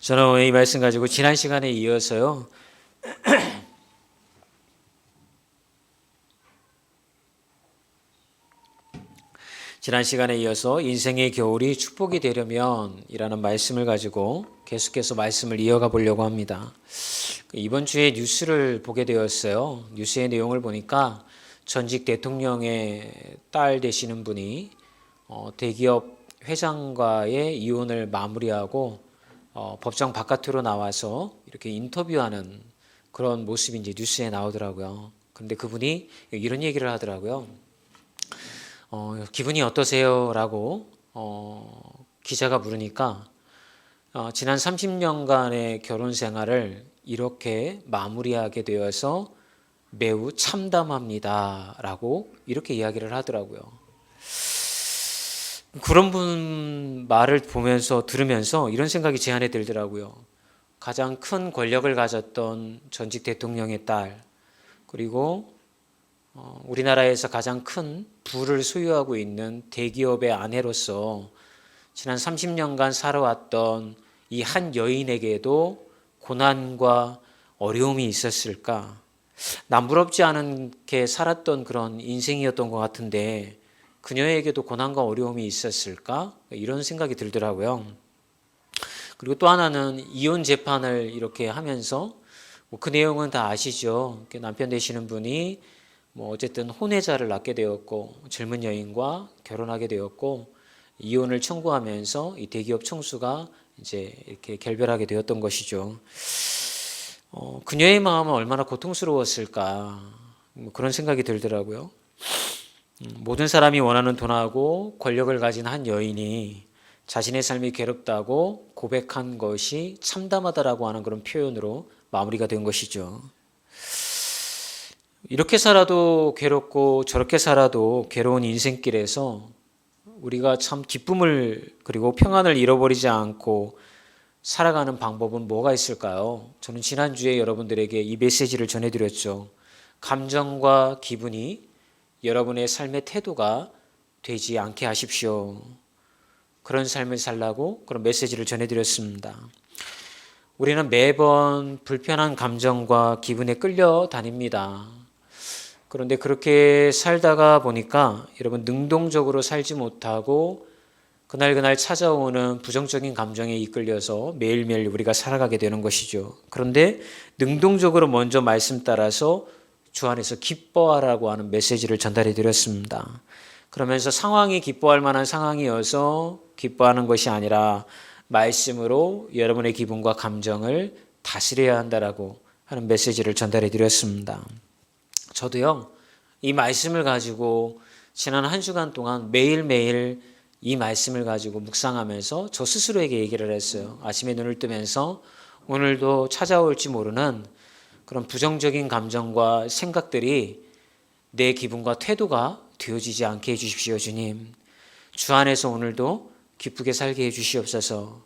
저는 오늘 이 말씀 가지고 지난 시간에 이어서요. 지난 시간에 이어서 인생의 겨울이 축복이 되려면 이라는 말씀을 가지고 계속해서 말씀을 이어가 보려고 합니다. 이번 주에 뉴스를 보게 되었어요. 뉴스의 내용을 보니까 전직 대통령의 딸 되시는 분이 대기업 회장과의 이혼을 마무리하고 법정 바깥으로 나와서 이렇게 인터뷰하는 그런 모습이 이제 뉴스에 나오더라고요. 그런데 그분이 이런 얘기를 하더라고요. 기분이 어떠세요? 라고 기자가 물으니까 지난 30년간의 결혼 생활을 이렇게 마무리하게 되어서 매우 참담합니다. 라고 이렇게 이야기를 하더라고요. 그런 분 말을 보면서 들으면서 이런 생각이 제 안에 들더라고요. 가장 큰 권력을 가졌던 전직 대통령의 딸, 그리고 우리나라에서 가장 큰 부를 소유하고 있는 대기업의 아내로서 지난 30년간 살아왔던 이 한 여인에게도 고난과 어려움이 있었을까? 남부럽지 않게 살았던 그런 인생이었던 것 같은데 그녀에게도 고난과 어려움이 있었을까? 이런 생각이 들더라고요. 그리고 또 하나는 이혼 재판을 이렇게 하면서 그 내용은 다 아시죠? 남편 되시는 분이 어쨌든 혼외자를 낳게 되었고 젊은 여인과 결혼하게 되었고 이혼을 청구하면서 이 대기업 총수가 이제 이렇게 결별하게 되었던 것이죠. 그녀의 마음은 얼마나 고통스러웠을까? 그런 생각이 들더라고요. 모든 사람이 원하는 돈하고 권력을 가진 한 여인이 자신의 삶이 괴롭다고 고백한 것이 참담하다라고 하는 그런 표현으로 마무리가 된 것이죠. 이렇게 살아도 괴롭고 저렇게 살아도 괴로운 인생길에서 우리가 참 기쁨을 그리고 평안을 잃어버리지 않고 살아가는 방법은 뭐가 있을까요? 저는 지난주에 여러분들에게 이 메시지를 전해드렸죠. 감정과 기분이 여러분의 삶의 태도가 되지 않게 하십시오. 그런 삶을 살라고 그런 메시지를 전해드렸습니다. 우리는 매번 불편한 감정과 기분에 끌려다닙니다. 그런데 그렇게 살다가 보니까 여러분 능동적으로 살지 못하고 그날 찾아오는 부정적인 감정에 이끌려서 매일매일 우리가 살아가게 되는 것이죠. 그런데 능동적으로 먼저 말씀 따라서 주 안에서 기뻐하라고 하는 메시지를 전달해 드렸습니다. 그러면서 상황이 기뻐할 만한 상황이어서 기뻐하는 것이 아니라 말씀으로 여러분의 기분과 감정을 다스려야 한다라고 하는 메시지를 전달해 드렸습니다. 저도요, 이 말씀을 가지고 지난 한 주간 동안 매일매일 이 말씀을 가지고 묵상하면서 저 스스로에게 얘기를 했어요. 아침에 눈을 뜨면서 오늘도 찾아올지 모르는 그런 부정적인 감정과 생각들이 내 기분과 태도가 되어지지 않게 해주십시오, 주님. 주 안에서 오늘도 기쁘게 살게 해주시옵소서.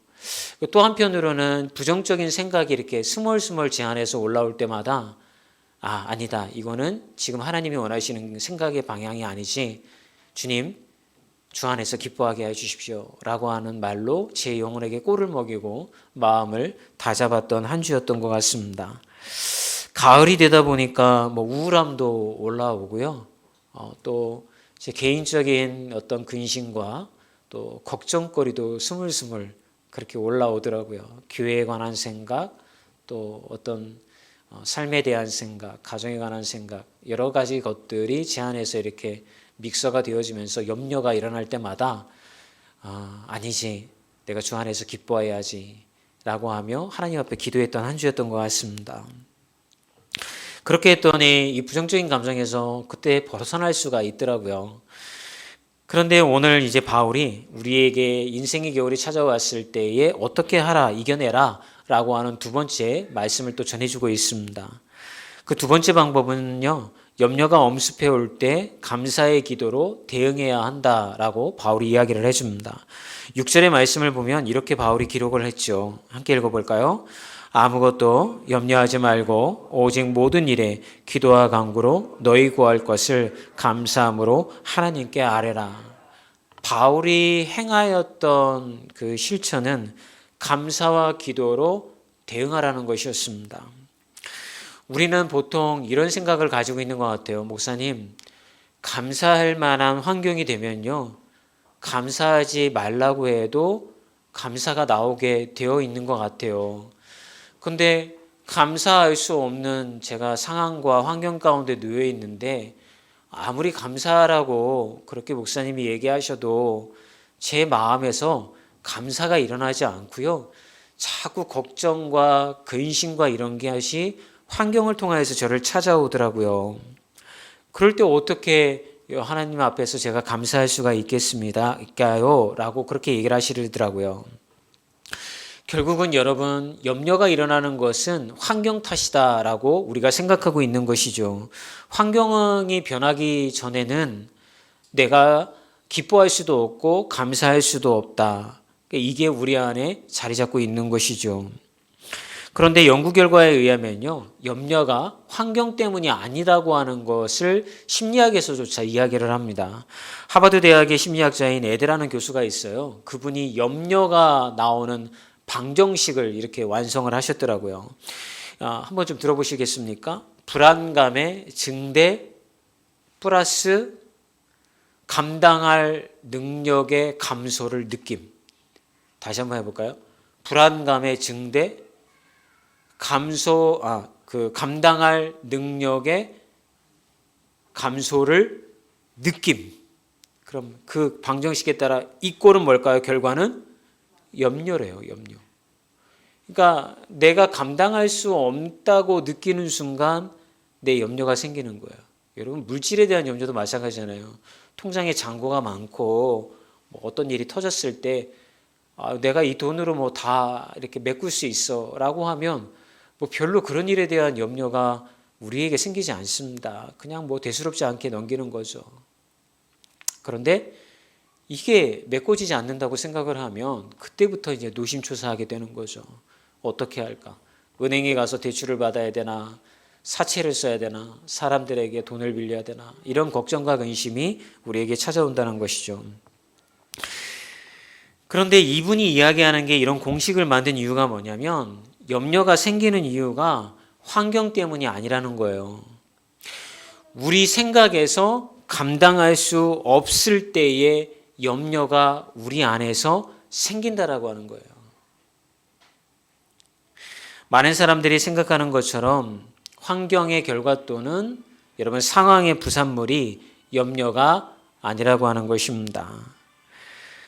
또 한편으로는 부정적인 생각이 이렇게 스멀스멀 제 안에서 올라올 때마다 아니다. 이거는 지금 하나님이 원하시는 생각의 방향이 아니지. 주님, 주 안에서 기뻐하게 해주십시오. 라고 하는 말로 제 영혼에게 꼴을 먹이고 마음을 다잡았던 한 주였던 것 같습니다. 가을이 되다 보니까 우울함도 올라오고요. 또 제 개인적인 어떤 근심과 또 걱정거리도 스물스물 그렇게 올라오더라고요. 교회에 관한 생각, 또 어떤 삶에 대한 생각, 가정에 관한 생각, 여러 가지 것들이 제 안에서 이렇게 믹서가 되어지면서 염려가 일어날 때마다 아니지, 내가 주 안에서 기뻐해야지 라고 하며 하나님 앞에 기도했던 한 주였던 것 같습니다. 그렇게 했더니 이 부정적인 감정에서 그때 벗어날 수가 있더라고요. 그런데 오늘 이제 바울이 우리에게 인생의 겨울이 찾아왔을 때에 어떻게 하라, 이겨내라 라고 하는 두 번째 말씀을 또 전해주고 있습니다. 그 두 번째 방법은요, 염려가 엄습해 올 때 감사의 기도로 대응해야 한다라고 바울이 이야기를 해줍니다. 6절의 말씀을 보면 이렇게 바울이 기록을 했죠. 함께 읽어볼까요? 아무것도 염려하지 말고 오직 모든 일에 기도와 간구로 너희 구할 것을 감사함으로 하나님께 아뢰라. 바울이 행하였던 그 실천은 감사와 기도로 대응하라는 것이었습니다. 우리는 보통 이런 생각을 가지고 있는 것 같아요. 목사님, 감사할 만한 환경이 되면요, 감사하지 말라고 해도 감사가 나오게 되어 있는 것 같아요. 근데 감사할 수 없는 제가 상황과 환경 가운데 놓여 있는데 아무리 감사하라고 그렇게 목사님이 얘기하셔도 제 마음에서 감사가 일어나지 않고요, 자꾸 걱정과 근심과 이런 것이 환경을 통해서 저를 찾아오더라고요. 그럴 때 어떻게 하나님 앞에서 제가 감사할 수가 있겠습니까?요? 라고 그렇게 얘기를 하시더라고요. 결국은 여러분, 염려가 일어나는 것은 환경 탓이다라고 우리가 생각하고 있는 것이죠. 환경이 변하기 전에는 내가 기뻐할 수도 없고 감사할 수도 없다. 이게 우리 안에 자리 잡고 있는 것이죠. 그런데 연구 결과에 의하면요, 염려가 환경 때문이 아니라고 하는 것을 심리학에서조차 이야기를 합니다. 하버드 대학의 심리학자인 에드라는 교수가 있어요. 그분이 염려가 나오는 방정식을 이렇게 완성을 하셨더라고요. 한번 좀 들어보시겠습니까? 불안감의 증대 플러스 감당할 능력의 감소를 느낌. 다시 한번 해볼까요? 불안감의 증대 감당할 능력의 감소를 느낌. 그럼 그 방정식에 따라 이 꼴은 뭘까요? 결과는 염려래요, 염려. 그러니까 내가 감당할 수 없다고 느끼는 순간 내 염려가 생기는 거예요. 여러분, 물질에 대한 염려도 마찬가지잖아요. 통장에 잔고가 많고 어떤 일이 터졌을 때 내가 이 돈으로 다 이렇게 메꿀 수 있어라고 하면 별로 그런 일에 대한 염려가 우리에게 생기지 않습니다. 그냥 대수롭지 않게 넘기는 거죠. 그런데 이게 메꿔지지 않는다고 생각을 하면 그때부터 이제 노심초사하게 되는 거죠. 어떻게 할까? 은행에 가서 대출을 받아야 되나? 사채를 써야 되나? 사람들에게 돈을 빌려야 되나? 이런 걱정과 근심이 우리에게 찾아온다는 것이죠. 그런데 이분이 이야기하는 게 이런 공식을 만든 이유가 뭐냐면 염려가 생기는 이유가 환경 때문이 아니라는 거예요. 우리 생각에서 감당할 수 없을 때의 염려가 우리 안에서 생긴다라고 하는 거예요. 많은 사람들이 생각하는 것처럼 환경의 결과 또는 여러분 상황의 부산물이 염려가 아니라고 하는 것입니다.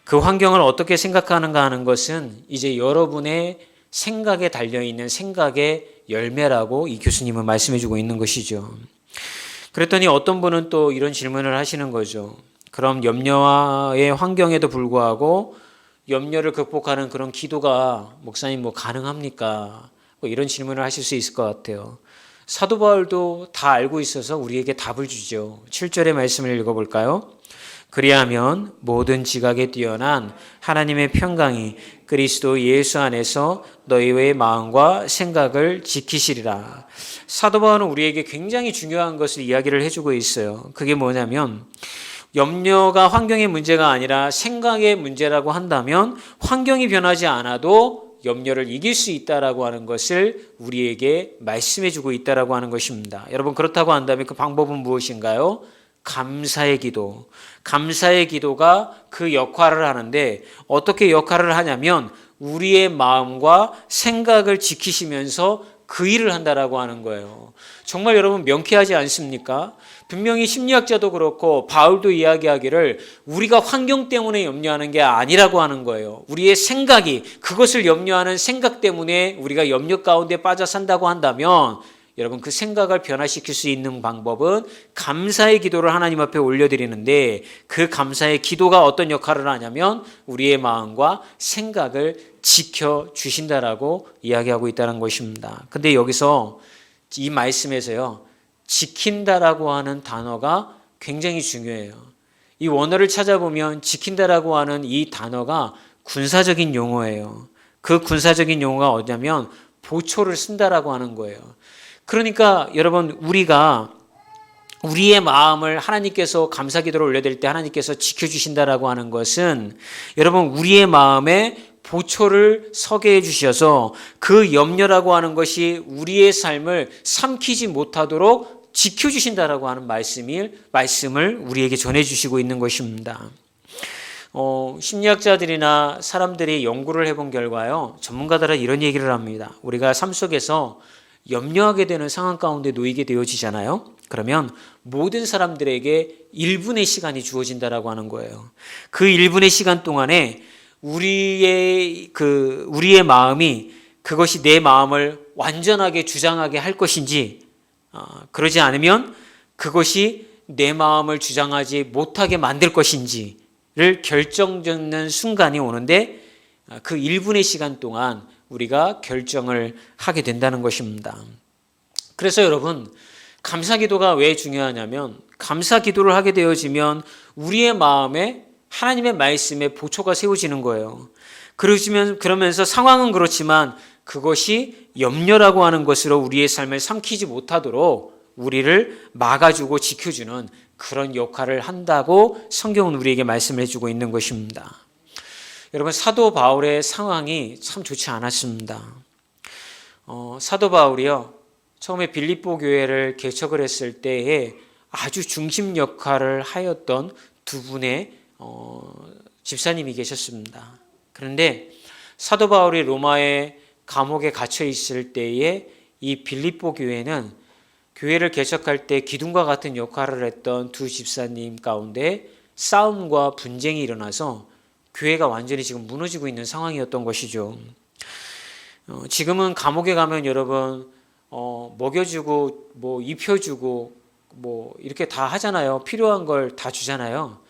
그 환경을 어떻게 생각하는가 하는 것은 이제 여러분의 생각에 달려있는 생각의 열매라고 이 교수님은 말씀해주고 있는 것이죠. 그랬더니 어떤 분은 또 이런 질문을 하시는 거죠. 그럼 염려의 환경에도 불구하고 염려를 극복하는 그런 기도가 목사님 가능합니까? 이런 질문을 하실 수 있을 것 같아요. 사도 바울도 다 알고 있어서 우리에게 답을 주죠. 7절의 말씀을 읽어볼까요? 그리하면 모든 지각에 뛰어난 하나님의 평강이 그리스도 예수 안에서 너희의 마음과 생각을 지키시리라. 사도 바울은 우리에게 굉장히 중요한 것을 이야기를 해주고 있어요. 그게 뭐냐면 염려가 환경의 문제가 아니라 생각의 문제라고 한다면 환경이 변하지 않아도 염려를 이길 수 있다라고 하는 것을 우리에게 말씀해주고 있다라고 하는 것입니다. 여러분, 그렇다고 한다면 그 방법은 무엇인가요? 감사의 기도. 감사의 기도가 그 역할을 하는데 어떻게 역할을 하냐면 우리의 마음과 생각을 지키시면서 그 일을 한다라고 하는 거예요. 정말 여러분 명쾌하지 않습니까? 분명히 심리학자도 그렇고 바울도 이야기하기를 우리가 환경 때문에 염려하는 게 아니라고 하는 거예요. 우리의 생각이 그것을 염려하는 생각 때문에 우리가 염려 가운데 빠져 산다고 한다면 여러분 그 생각을 변화시킬 수 있는 방법은 감사의 기도를 하나님 앞에 올려드리는데 그 감사의 기도가 어떤 역할을 하냐면 우리의 마음과 생각을 지켜주신다라고 이야기하고 있다는 것입니다. 근데 여기서 이 말씀에서요, 지킨다라고 하는 단어가 굉장히 중요해요. 이 원어를 찾아보면 지킨다라고 하는 이 단어가 군사적인 용어예요. 그 군사적인 용어가 어디냐면 보초를 쓴다라고 하는 거예요. 그러니까 여러분 우리가 우리의 마음을 하나님께서 감사 기도를 올려드릴 때 하나님께서 지켜주신다라고 하는 것은 여러분 우리의 마음에 보초를 서게 해주셔서 그 염려라고 하는 것이 우리의 삶을 삼키지 못하도록 지켜주신다라고 하는 말씀을 우리에게 전해주시고 있는 것입니다. 심리학자들이나 사람들이 연구를 해본 결과요, 전문가들은 이런 얘기를 합니다. 우리가 삶 속에서 염려하게 되는 상황 가운데 놓이게 되어지잖아요. 그러면 모든 사람들에게 1분의 시간이 주어진다라고 하는 거예요. 그 1분의 시간 동안에 우리의 마음이 그것이 내 마음을 완전하게 주장하게 할 것인지, 그러지 않으면 그것이 내 마음을 주장하지 못하게 만들 것인지를 결정짓는 순간이 오는데, 그 1분의 시간 동안 우리가 결정을 하게 된다는 것입니다. 그래서 여러분, 감사기도가 왜 중요하냐면, 감사기도를 하게 되어지면 우리의 마음에 하나님의 말씀에 보초가 세워지는 거예요. 그러면서 상황은 그렇지만 그것이 염려라고 하는 것으로 우리의 삶을 삼키지 못하도록 우리를 막아주고 지켜주는 그런 역할을 한다고 성경은 우리에게 말씀을 해주고 있는 것입니다. 여러분, 사도 바울의 상황이 참 좋지 않았습니다. 사도 바울이요, 처음에 빌립보 교회를 개척을 했을 때에 아주 중심 역할을 하였던 두 분의 집사님이 계셨습니다. 그런데 사도 바울이 로마의 감옥에 갇혀 있을 때에 이 빌립보 교회는 교회를 개척할 때 기둥과 같은 역할을 했던 두 집사님 가운데 싸움과 분쟁이 일어나서 교회가 완전히 지금 무너지고 있는 상황이었던 것이죠. 지금은 감옥에 가면 여러분 먹여주고 뭐 입혀주고 뭐 이렇게 다 하잖아요. 필요한 걸 다 주잖아요.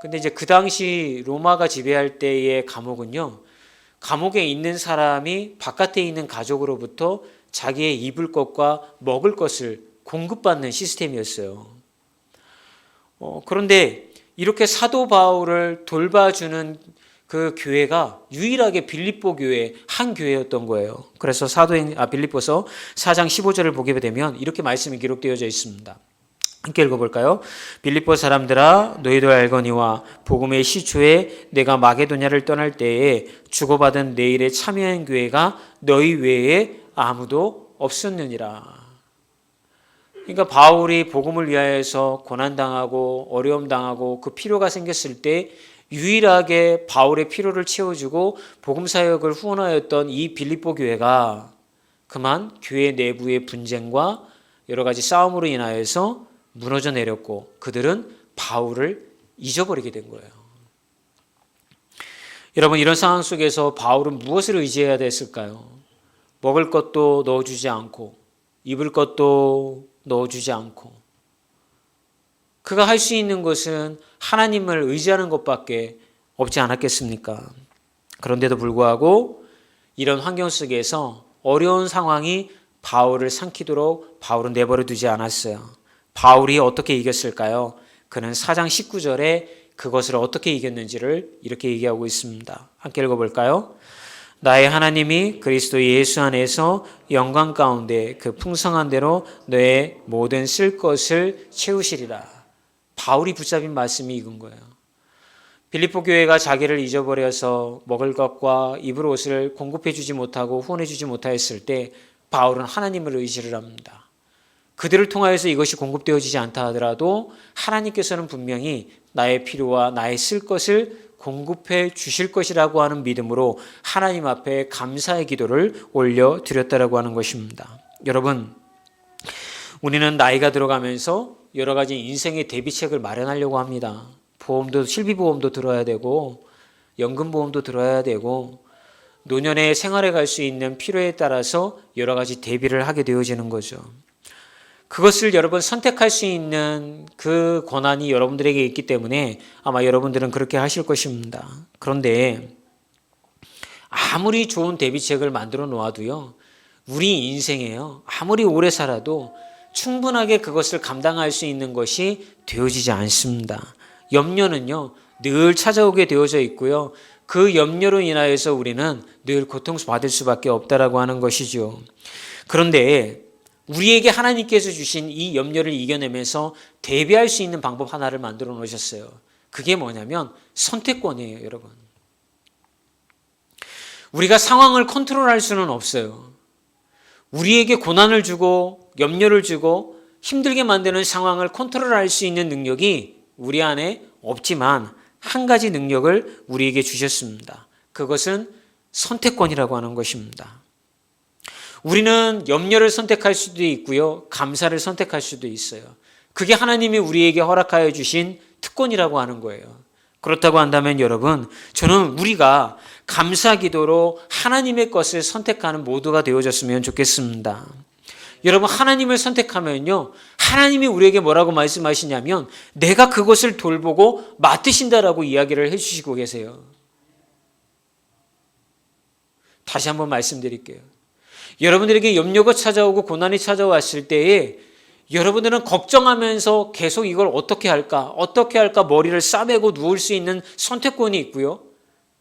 근데 이제 그 당시 로마가 지배할 때의 감옥은요, 감옥에 있는 사람이 바깥에 있는 가족으로부터 자기의 입을 것과 먹을 것을 공급받는 시스템이었어요. 그런데 이렇게 사도 바울을 돌봐주는 그 교회가 유일하게 빌립보 교회 한 교회였던 거예요. 그래서 빌립보서 4장 15절을 보게 되면 이렇게 말씀이 기록되어져 있습니다. 함께 읽어볼까요? 빌립보 사람들아, 너희도 알거니와 복음의 시초에 내가 마게도냐를 떠날 때에 주고받은 내 일에 참여한 교회가 너희 외에 아무도 없었느니라. 그러니까 바울이 복음을 위하여서 고난당하고 어려움당하고 그 필요가 생겼을 때 유일하게 바울의 필요를 채워주고 복음 사역을 후원하였던 이 빌립보 교회가 그만 교회 내부의 분쟁과 여러 가지 싸움으로 인하여서 무너져 내렸고 그들은 바울을 잊어버리게 된 거예요. 여러분, 이런 상황 속에서 바울은 무엇을 의지해야 됐을까요? 먹을 것도 넣어주지 않고 입을 것도 넣어주지 않고 그가 할 수 있는 것은 하나님을 의지하는 것밖에 없지 않았겠습니까? 그런데도 불구하고 이런 환경 속에서 어려운 상황이 바울을 삼키도록 바울은 내버려 두지 않았어요. 바울이 어떻게 이겼을까요? 그는 4장 19절에 그것을 어떻게 이겼는지를 이렇게 얘기하고 있습니다. 함께 읽어볼까요? 나의 하나님이 그리스도 예수 안에서 영광 가운데 그 풍성한 대로 너의 모든 쓸 것을 채우시리라. 바울이 붙잡은 말씀이 이건 거예요. 빌립보 교회가 자기를 잊어버려서 먹을 것과 입을 옷을 공급해 주지 못하고 후원해 주지 못하였을 때 바울은 하나님을 의지를 합니다. 그들을 통하여서 이것이 공급되어지지 않다 하더라도 하나님께서는 분명히 나의 필요와 나의 쓸 것을 공급해 주실 것이라고 하는 믿음으로 하나님 앞에 감사의 기도를 올려드렸다라고 하는 것입니다. 여러분, 우리는 나이가 들어가면서 여러 가지 인생의 대비책을 마련하려고 합니다. 보험도, 실비보험도 들어야 되고 연금보험도 들어야 되고 노년에 생활해 갈 수 있는 필요에 따라서 여러 가지 대비를 하게 되어지는 거죠. 그것을 여러분 선택할 수 있는 그 권한이 여러분들에게 있기 때문에 아마 여러분들은 그렇게 하실 것입니다. 그런데 아무리 좋은 대비책을 만들어 놓아도요, 우리 인생에요, 아무리 오래 살아도 충분하게 그것을 감당할 수 있는 것이 되어지지 않습니다. 염려는요, 늘 찾아오게 되어져 있고요, 그 염려로 인하여서 우리는 늘 고통받을 수밖에 없다라고 하는 것이죠. 그런데 우리에게 하나님께서 주신 이 염려를 이겨내면서 대비할 수 있는 방법 하나를 만들어 놓으셨어요. 그게 뭐냐면 선택권이에요, 여러분. 우리가 상황을 컨트롤할 수는 없어요. 우리에게 고난을 주고 염려를 주고 힘들게 만드는 상황을 컨트롤할 수 있는 능력이 우리 안에 없지만 한 가지 능력을 우리에게 주셨습니다. 그것은 선택권이라고 하는 것입니다. 우리는 염려를 선택할 수도 있고요. 감사를 선택할 수도 있어요. 그게 하나님이 우리에게 허락하여 주신 특권이라고 하는 거예요. 그렇다고 한다면 여러분, 저는 우리가 감사 기도로 하나님의 것을 선택하는 모두가 되어졌으면 좋겠습니다. 여러분, 하나님을 선택하면요, 하나님이 우리에게 뭐라고 말씀하시냐면 내가 그것을 돌보고 맡으신다라고 이야기를 해주시고 계세요. 다시 한번 말씀드릴게요. 여러분들에게 염려가 찾아오고 고난이 찾아왔을 때에 여러분들은 걱정하면서 계속 이걸 어떻게 할까 머리를 싸매고 누울 수 있는 선택권이 있고요.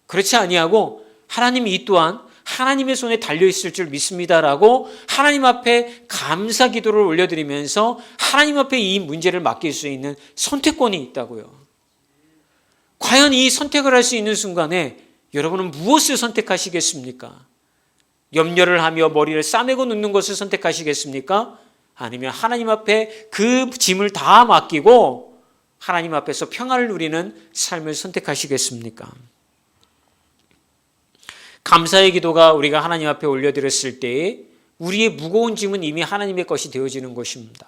그렇지 아니하고 하나님이 이 또한 하나님의 손에 달려있을 줄 믿습니다라고 하나님 앞에 감사 기도를 올려드리면서 하나님 앞에 이 문제를 맡길 수 있는 선택권이 있다고요. 과연 이 선택을 할 수 있는 순간에 여러분은 무엇을 선택하시겠습니까? 염려를 하며 머리를 싸매고 눕는 것을 선택하시겠습니까? 아니면 하나님 앞에 그 짐을 다 맡기고 하나님 앞에서 평안을 누리는 삶을 선택하시겠습니까? 감사의 기도가 우리가 하나님 앞에 올려드렸을 때에 우리의 무거운 짐은 이미 하나님의 것이 되어지는 것입니다.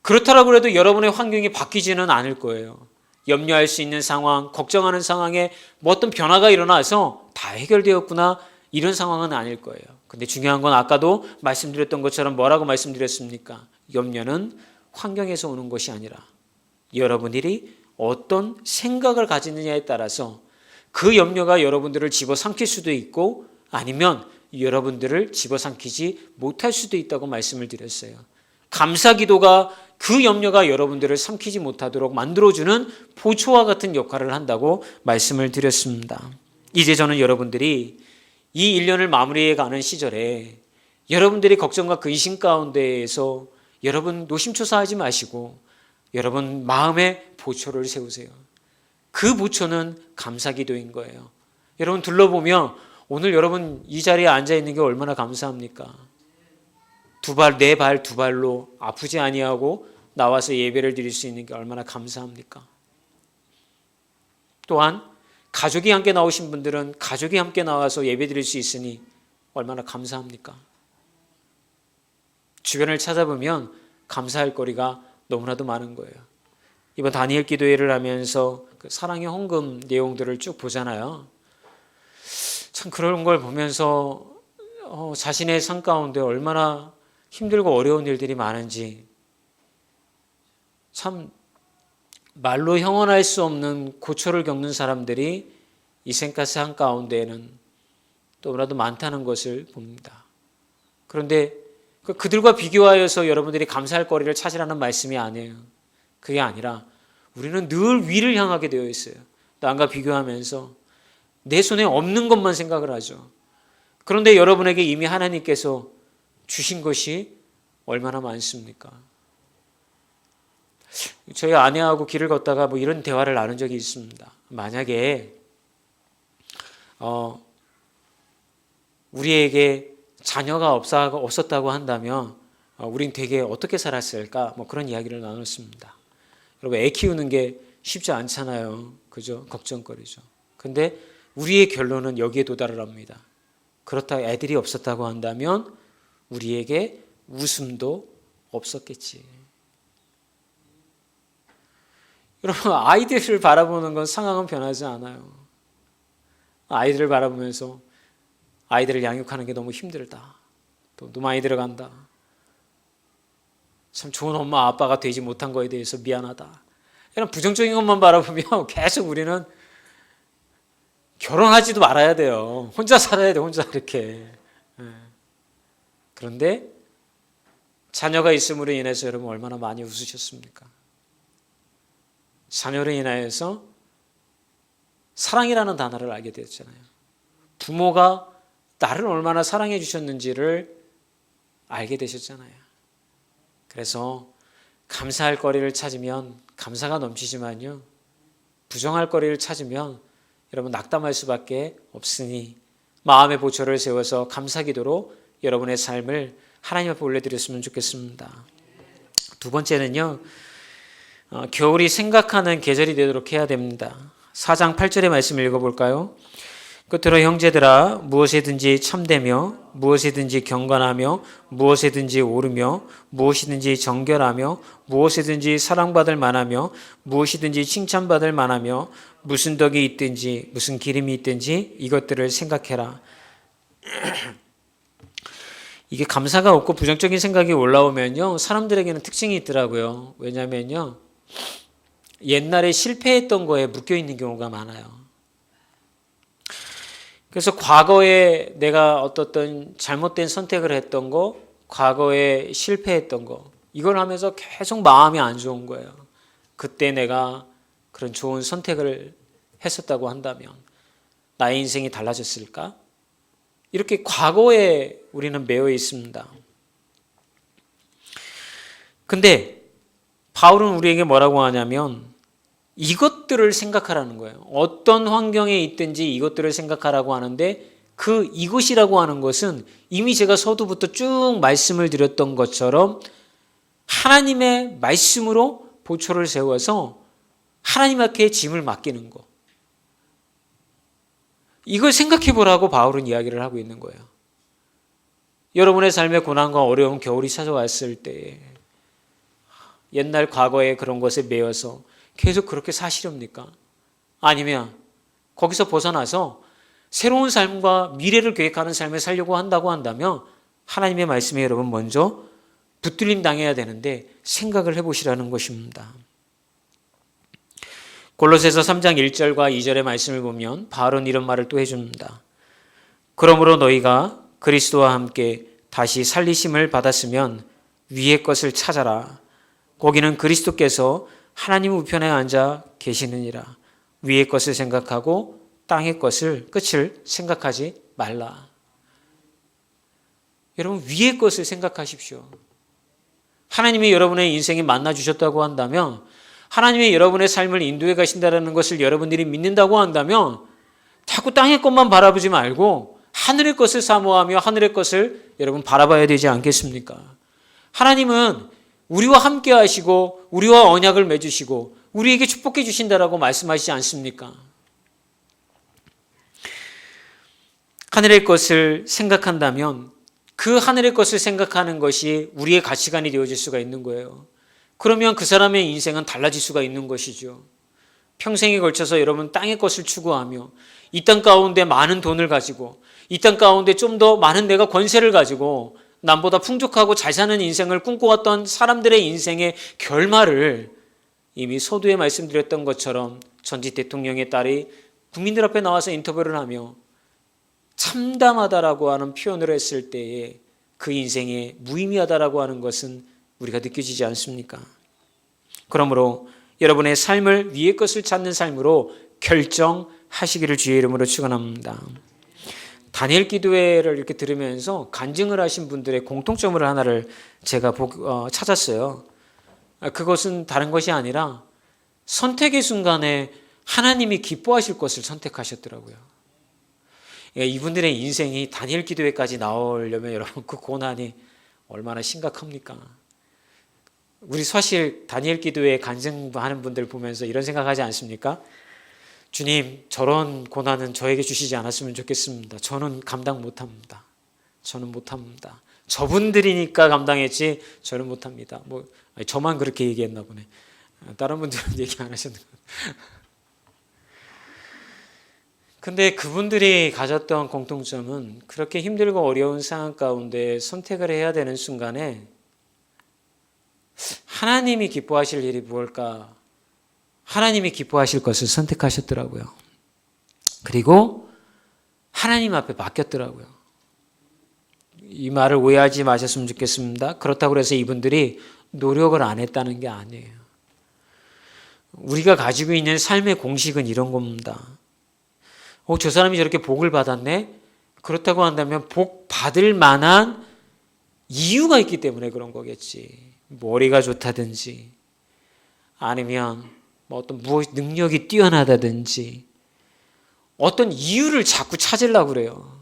그렇다고 해도 여러분의 환경이 바뀌지는 않을 거예요. 염려할 수 있는 상황, 걱정하는 상황에 뭐 어떤 변화가 일어나서 다 해결되었구나 이런 상황은 아닐 거예요. 근데 중요한 건 아까도 말씀드렸던 것처럼 뭐라고 말씀드렸습니까? 염려는 환경에서 오는 것이 아니라 여러분들이 어떤 생각을 가지느냐에 따라서 그 염려가 여러분들을 집어삼킬 수도 있고 아니면 여러분들을 집어삼키지 못할 수도 있다고 말씀을 드렸어요. 감사 기도가 그 염려가 여러분들을 삼키지 못하도록 만들어주는 보초와 같은 역할을 한다고 말씀을 드렸습니다. 이제 저는 여러분들이 이 1년을 마무리해 가는 시절에 여러분들이 걱정과 근심 가운데에서 여러분 노심초사하지 마시고 여러분 마음에 보초를 세우세요. 그 보초는 감사기도인 거예요. 여러분 둘러보면 오늘 여러분 이 자리에 앉아 있는 게 얼마나 감사합니까? 내 발 두 발로 아프지 아니하고 나와서 예배를 드릴 수 있는 게 얼마나 감사합니까? 또한 가족이 함께 나오신 분들은 가족이 함께 나와서 예배 드릴 수 있으니 얼마나 감사합니까? 주변을 찾아보면 감사할 거리가 너무나도 많은 거예요. 이번 다니엘 기도회를 하면서 그 사랑의 헌금 내용들을 쭉 보잖아요. 참 그런 걸 보면서 자신의 삶 가운데 얼마나 힘들고 어려운 일들이 많은지 참 말로 형언할 수 없는 고초를 겪는 사람들이 이 생가스 한가운데에는 너무나도 많다는 것을 봅니다. 그런데 그들과 비교하여서 여러분들이 감사할 거리를 찾으라는 말씀이 아니에요. 그게 아니라 우리는 늘 위를 향하게 되어 있어요. 남과 비교하면서 내 손에 없는 것만 생각을 하죠. 그런데 여러분에게 이미 하나님께서 주신 것이 얼마나 많습니까? 저희 아내하고 길을 걷다가 뭐 이런 대화를 나눈 적이 있습니다. 만약에 우리에게 자녀가 없었다고 한다면 우린 되게 어떻게 살았을까? 뭐 그런 이야기를 나눴습니다. 여러분 애 키우는 게 쉽지 않잖아요. 그죠? 걱정거리죠. 근데 우리의 결론은 여기에 도달을 합니다. 그렇다고 애들이 없었다고 한다면 우리에게 웃음도 없었겠지. 여러분 아이들을 바라보는 건 상황은 변하지 않아요. 아이들을 바라보면서 아이들을 양육하는 게 너무 힘들다. 돈도 많이 들어간다. 참 좋은 엄마 아빠가 되지 못한 거에 대해서 미안하다. 이런 부정적인 것만 바라보면 계속 우리는 결혼하지도 말아야 돼요. 혼자 살아야 돼. 혼자 이렇게. 그런데 자녀가 있음으로 인해서 여러분 얼마나 많이 웃으셨습니까? 자녀로 인하여서 사랑이라는 단어를 알게 되었잖아요. 부모가 나를 얼마나 사랑해 주셨는지를 알게 되셨잖아요. 그래서 감사할 거리를 찾으면 감사가 넘치지만요. 부정할 거리를 찾으면 여러분 낙담할 수밖에 없으니 마음의 보초를 세워서 감사기도로 여러분의 삶을 하나님 앞에 올려드렸으면 좋겠습니다. 두 번째는요, 겨울이 생각하는 계절이 되도록 해야 됩니다. 4장 8절의 말씀을 읽어볼까요? 끝으로 형제들아, 무엇이든지 참되며 무엇이든지 경건하며 무엇이든지 옳으며 무엇이든지 정결하며 무엇이든지 사랑받을 만하며 무엇이든지 칭찬받을 만하며 무슨 덕이 있든지 무슨 기림이 있든지 이것들을 생각해라. 이게 감사가 없고 부정적인 생각이 올라오면요, 사람들에게는 특징이 있더라고요. 왜냐하면요, 옛날에 실패했던 거에 묶여 있는 경우가 많아요. 그래서 과거에 내가 어떤 잘못된 선택을 했던 거, 과거에 실패했던 거, 이걸 하면서 계속 마음이 안 좋은 거예요. 그때 내가 그런 좋은 선택을 했었다고 한다면 나의 인생이 달라졌을까? 이렇게 과거에 우리는 매여 있습니다. 근데 바울은 우리에게 뭐라고 하냐면 이것들을 생각하라는 거예요. 어떤 환경에 있든지 이것들을 생각하라고 하는데 그 이것이라고 하는 것은 이미 제가 서두부터 쭉 말씀을 드렸던 것처럼 하나님의 말씀으로 보초를 세워서 하나님 앞에 짐을 맡기는 거. 이걸 생각해 보라고 바울은 이야기를 하고 있는 거예요. 여러분의 삶의 고난과 어려운 겨울이 찾아왔을 때 옛날 과거의 그런 것에 매여서 계속 그렇게 사시렵니까? 아니면 거기서 벗어나서 새로운 삶과 미래를 계획하는 삶을 살려고 한다고 한다면 하나님의 말씀에 여러분 먼저 붙들림 당해야 되는데 생각을 해보시라는 것입니다. 골로새서 3장 1절과 2절의 말씀을 보면 바울은 이런 말을 또 해줍니다. 그러므로 너희가 그리스도와 함께 다시 살리심을 받았으면 위의 것을 찾아라. 거기는 그리스도께서 하나님 우편에 앉아 계시느니라. 위의 것을 생각하고 땅의 끝을 생각하지 말라. 여러분, 위의 것을 생각하십시오. 하나님이 여러분의 인생에 만나주셨다고 한다면, 하나님이 여러분의 삶을 인도해 가신다는 것을 여러분들이 믿는다고 한다면 자꾸 땅의 것만 바라보지 말고 하늘의 것을 사모하며 하늘의 것을 여러분 바라봐야 되지 않겠습니까? 하나님은 우리와 함께 하시고 우리와 언약을 맺으시고 우리에게 축복해 주신다라고 말씀하시지 않습니까? 하늘의 것을 생각한다면 그 하늘의 것을 생각하는 것이 우리의 가치관이 되어질 수가 있는 거예요. 그러면 그 사람의 인생은 달라질 수가 있는 것이죠. 평생에 걸쳐서 여러분 땅의 것을 추구하며 이 땅 가운데 많은 돈을 가지고 이 땅 가운데 좀 더 많은 내가 권세를 가지고 남보다 풍족하고 잘 사는 인생을 꿈꿔왔던 사람들의 인생의 결말을 이미 서두에 말씀드렸던 것처럼 전직 대통령의 딸이 국민들 앞에 나와서 인터뷰를 하며 참담하다라고 하는 표현을 했을 때에 그 인생에 무의미하다라고 하는 것은 우리가 느껴지지 않습니까? 그러므로 여러분의 삶을 위의 것을 찾는 삶으로 결정하시기를 주의 이름으로 축원합니다. 다니엘 기도회를 이렇게 들으면서 간증을 하신 분들의 공통점을 하나를 제가 찾았어요. 그것은 다른 것이 아니라 선택의 순간에 하나님이 기뻐하실 것을 선택하셨더라고요. 이분들의 인생이 다니엘 기도회까지 나오려면 여러분 그 고난이 얼마나 심각합니까? 우리 사실 다니엘 기도회 간증하는 분들 보면서 이런 생각하지 않습니까? 주님, 저런 고난은 저에게 주시지 않았으면 좋겠습니다. 저는 감당 못합니다. 저는 못합니다. 저분들이니까 감당했지 저는 못합니다. 저만 그렇게 얘기했나 보네. 다른 분들은 얘기 안 하셨는 거예요. 근데 그분들이 가졌던 공통점은 그렇게 힘들고 어려운 상황 가운데 선택을 해야 되는 순간에 하나님이 기뻐하실 일이 무엇일까? 하나님이 기뻐하실 것을 선택하셨더라고요. 그리고 하나님 앞에 맡겼더라고요. 이 말을 오해하지 마셨으면 좋겠습니다. 그렇다고 해서 이분들이 노력을 안 했다는 게 아니에요. 우리가 가지고 있는 삶의 공식은 이런 겁니다. 저 사람이 저렇게 복을 받았네? 그렇다고 한다면 복 받을 만한 이유가 있기 때문에 그런 거겠지. 머리가 좋다든지 아니면 어떤 능력이 뛰어나다든지 어떤 이유를 자꾸 찾으려고 그래요.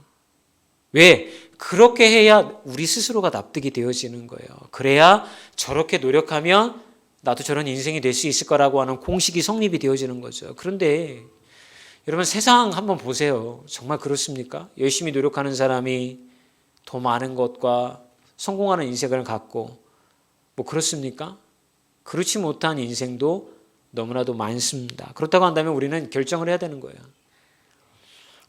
왜? 그렇게 해야 우리 스스로가 납득이 되어지는 거예요. 그래야 저렇게 노력하면 나도 저런 인생이 될 수 있을 거라고 하는 공식이 성립이 되어지는 거죠. 그런데 여러분 세상 한번 보세요. 정말 그렇습니까? 열심히 노력하는 사람이 더 많은 것과 성공하는 인생을 갖고 뭐 그렇습니까? 그렇지 못한 인생도 너무나도 많습니다. 그렇다고 한다면 우리는 결정을 해야 되는 거예요.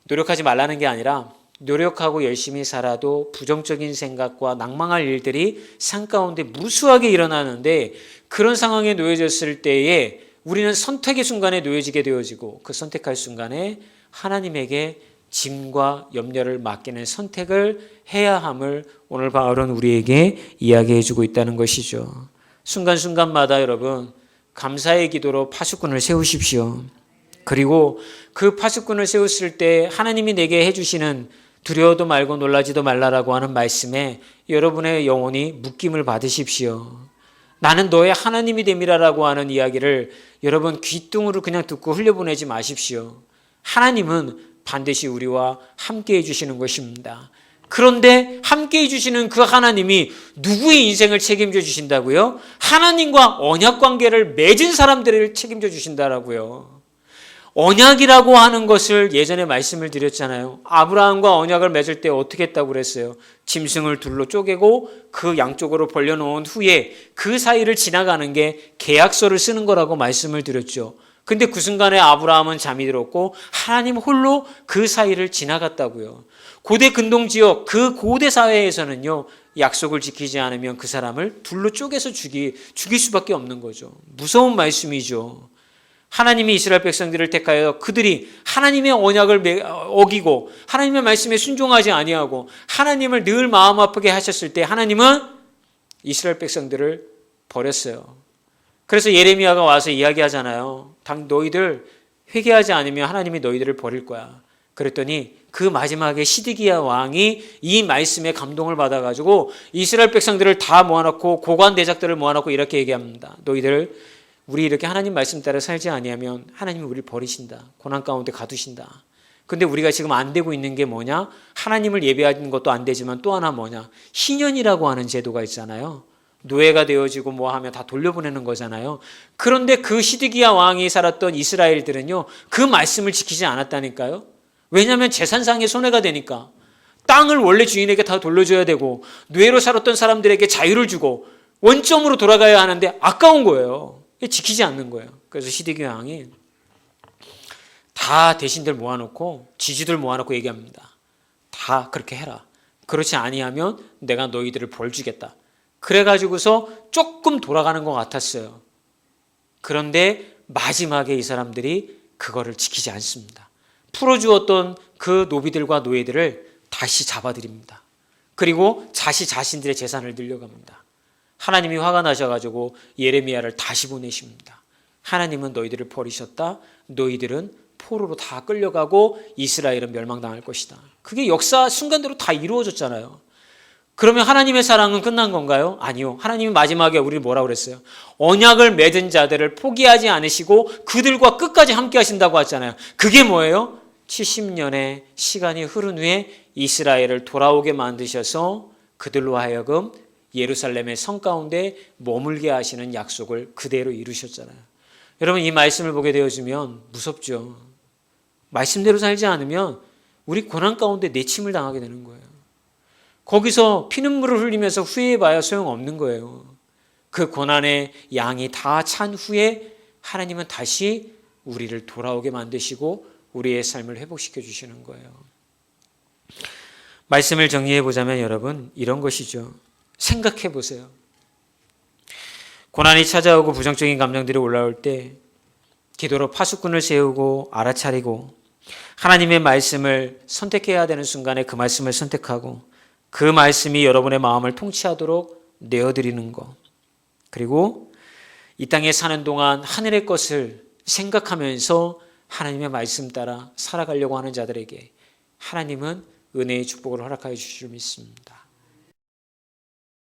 노력하지 말라는 게 아니라 노력하고 열심히 살아도 부정적인 생각과 낭망할 일들이 삶 가운데 무수하게 일어나는데 그런 상황에 놓여졌을 때에 우리는 선택의 순간에 놓여지게 되어지고 그 선택할 순간에 하나님에게 짐과 염려를 맡기는 선택을 해야 함을 오늘 바울은 우리에게 이야기해 주고 있다는 것이죠. 순간순간마다 여러분 감사의 기도로 파수꾼을 세우십시오. 그리고 그 파수꾼을 세웠을 때 하나님이 내게 해주시는 두려워도 말고 놀라지도 말라라고 하는 말씀에 여러분의 영혼이 묶임을 받으십시오. 나는 너의 하나님이 됨이라라고 하는 이야기를 여러분 귀뚱으로 그냥 듣고 흘려보내지 마십시오. 하나님은 반드시 우리와 함께 해주시는 것입니다. 그런데 함께 해주시는 그 하나님이 누구의 인생을 책임져 주신다고요? 하나님과 언약 관계를 맺은 사람들을 책임져 주신다라고요. 언약이라고 하는 것을 예전에 말씀을 드렸잖아요. 아브라함과 언약을 맺을 때 어떻게 했다고 그랬어요? 짐승을 둘로 쪼개고 그 양쪽으로 벌려놓은 후에 그 사이를 지나가는 게 계약서를 쓰는 거라고 말씀을 드렸죠. 근데 그 순간에 아브라함은 잠이 들었고 하나님 홀로 그 사이를 지나갔다고요. 고대 근동지역 그 고대 사회에서는요. 약속을 지키지 않으면 그 사람을 둘로 쪼개서 죽일 수밖에 없는 거죠. 무서운 말씀이죠. 하나님이 이스라엘 백성들을 택하여 그들이 하나님의 언약을 어기고 하나님의 말씀에 순종하지 아니하고 하나님을 늘 마음 아프게 하셨을 때 하나님은 이스라엘 백성들을 버렸어요. 그래서 예레미야가 와서 이야기하잖아요. 너희들 회개하지 않으면 하나님이 너희들을 버릴 거야. 그랬더니 그 마지막에 시드기야 왕이 이 말씀에 감동을 받아가지고 이스라엘 백성들을 다 모아놓고 고관 대작들을 모아놓고 이렇게 얘기합니다. 너희들 우리 이렇게 하나님 말씀 따라 살지 아니하면 하나님이 우리를 버리신다. 고난 가운데 가두신다. 근데 우리가 지금 안 되고 있는 게 뭐냐? 하나님을 예배하는 것도 안 되지만 또 하나 뭐냐? 희년이라고 하는 제도가 있잖아요. 노예가 되어지고 뭐 하면 다 돌려보내는 거잖아요. 그런데 그 시드기야 왕이 살았던 이스라엘들은요. 그 말씀을 지키지 않았다니까요. 왜냐하면 재산상의 손해가 되니까. 땅을 원래 주인에게 다 돌려줘야 되고 노예로 살았던 사람들에게 자유를 주고 원점으로 돌아가야 하는데 아까운 거예요. 지키지 않는 거예요. 그래서 시드기야 왕이 다 대신들 모아놓고 지주들 모아놓고 얘기합니다. 다 그렇게 해라. 그렇지 아니하면 내가 너희들을 벌 주겠다. 그래가지고서 조금 돌아가는 것 같았어요. 그런데 마지막에 이 사람들이 그거를 지키지 않습니다. 풀어주었던 그 노비들과 노예들을 다시 잡아들입니다. 그리고 자신들의 재산을 늘려갑니다. 하나님이 화가 나셔가지고 예레미야를 다시 보내십니다. 하나님은 너희들을 버리셨다. 너희들은 포로로 다 끌려가고 이스라엘은 멸망당할 것이다. 그게 역사 순간대로 다 이루어졌잖아요. 그러면 하나님의 사랑은 끝난 건가요? 아니요. 하나님이 마지막에 우리를 뭐라고 그랬어요? 언약을 맺은 자들을 포기하지 않으시고 그들과 끝까지 함께 하신다고 하잖아요. 그게 뭐예요? 70년의 시간이 흐른 후에 이스라엘을 돌아오게 만드셔서 그들로 하여금 예루살렘의 성 가운데 머물게 하시는 약속을 그대로 이루셨잖아요. 여러분 이 말씀을 보게 되어지면 무섭죠. 말씀대로 살지 않으면 우리 고난 가운데 내침을 당하게 되는 거예요. 거기서 피눈물을 흘리면서 후회해봐야 소용없는 거예요. 그 고난의 양이 다 찬 후에 하나님은 다시 우리를 돌아오게 만드시고 우리의 삶을 회복시켜 주시는 거예요. 말씀을 정리해 보자면 여러분 이런 것이죠. 생각해 보세요. 고난이 찾아오고 부정적인 감정들이 올라올 때 기도로 파수꾼을 세우고 알아차리고 하나님의 말씀을 선택해야 되는 순간에 그 말씀을 선택하고 그 말씀이 여러분의 마음을 통치하도록 내어드리는 것. 그리고 이 땅에 사는 동안 하늘의 것을 생각하면서 하나님의 말씀 따라 살아가려고 하는 자들에게 하나님은 은혜의 축복을 허락하여 주실 줄 믿습니다.